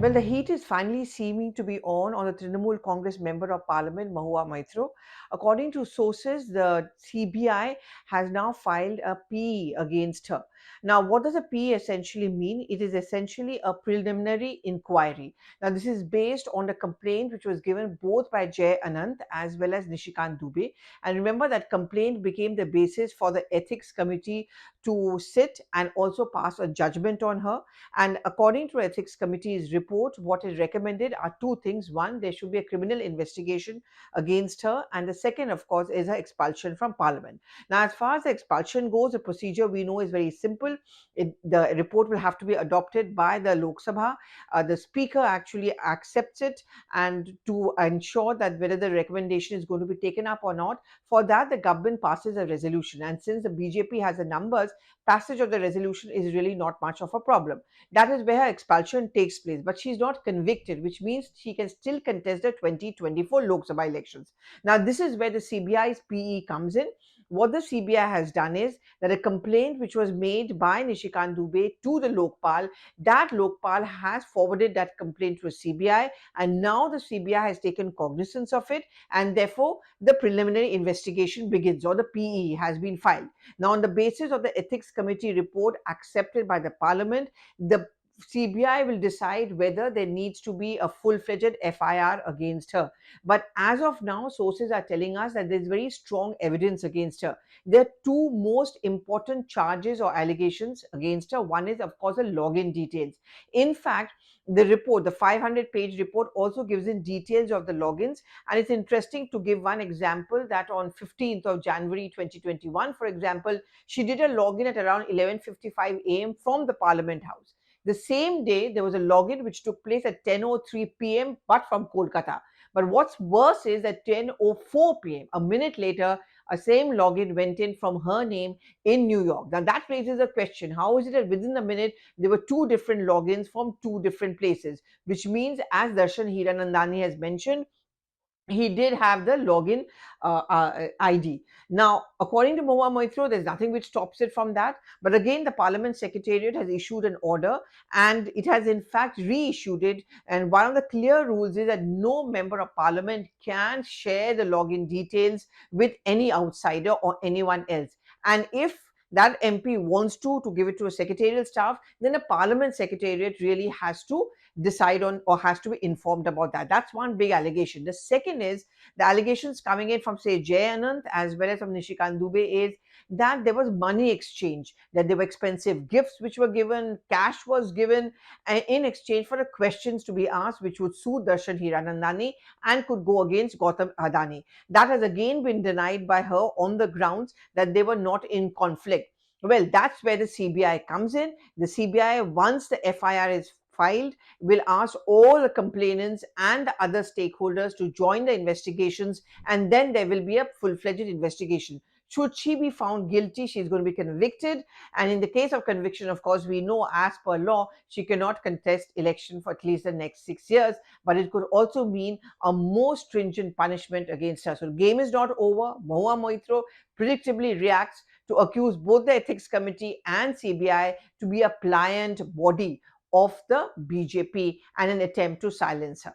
Well, the heat is finally seeming to be on the Trinamool Congress Member of Parliament, Mahua Moitra. According to sources, the CBI has now filed a plea against her. Now, what does a plea essentially mean? It is essentially a preliminary inquiry. Now, this is based on the complaint which was given both by Jay Anand as well as Nishikant Dubey. And remember, that complaint became the basis for the ethics committee to sit and also pass a judgment on her. And according to ethics committee's report, what is recommended are two things. One, there should be a criminal investigation against her, and the second, of course, is her expulsion from parliament. Now, as far as the expulsion goes, the procedure we know is very simple. The report will have to be adopted by the Lok Sabha. The speaker actually accepts it, and to ensure that whether the recommendation is going to be taken up or not, for that the government passes a resolution. And since the BJP has the numbers, passage of the resolution is really not much of a problem. That is where her expulsion takes place. But she's not convicted, which means she can still contest the 2024 Lok Sabha elections. Now, this is where the CBI's PE comes in. What the CBI has done is that a complaint which was made by Nishikant Dubey to the Lokpal, that Lokpal has forwarded that complaint to a CBI, and now the CBI has taken cognizance of it, and therefore the preliminary investigation begins, or the PE has been filed. Now, on the basis of the ethics committee report accepted by the parliament, the CBI will decide whether there needs to be a full-fledged FIR against her. But as of now, sources are telling us that there's very strong evidence against her. There are two most important charges or allegations against her. One is, of course, the login details. In fact, the report, the 500-page report, also gives in details of the logins. And it's interesting to give one example that on 15th of January 2021, for example, she did a login at around 11:55 a.m. from the Parliament House. The same day, there was a login which took place at 10:03 p.m. but from Kolkata. But what's worse is at 10:04 p.m., a minute later, a same login went in from her name in New York. Now that raises a question. How is it that within a minute there were two different logins from two different places? Which means, as Darshan Hiranandani has mentioned, he did have the login ID. Now, according to Mahua Moitra, there's nothing which stops it from that. But again, the Parliament Secretariat has issued an order, and it has in fact reissued it. And one of the clear rules is that no member of Parliament can share the login details with any outsider or anyone else. And if that MP wants to give it to a secretarial staff, then a Parliament Secretariat really has to decide on or has to be informed about that. That's one big allegation. The second is the allegations coming in from, say, Jay Anand as well as from Nishikant Dubey is that there was money exchange, that there were expensive gifts which were given, cash was given in exchange for the questions to be asked, which would suit Darshan Hiranandani and could go against Gautam Adani. That has again been denied by her on the grounds that they were not in conflict. Well, that's where the CBI comes in. The CBI, once the FIR is filed, will ask all the complainants and the other stakeholders to join the investigations, and then there will be a full-fledged investigation. Should she be found guilty, she's going to be convicted. And in the case of conviction, of course, we know as per law, she cannot contest election for at least the next 6 years. But it could also mean a more stringent punishment against her. So the game is not over. Mahua Moitra predictably reacts to accuse both the ethics committee and CBI to be a pliant body of the BJP and an attempt to silence her.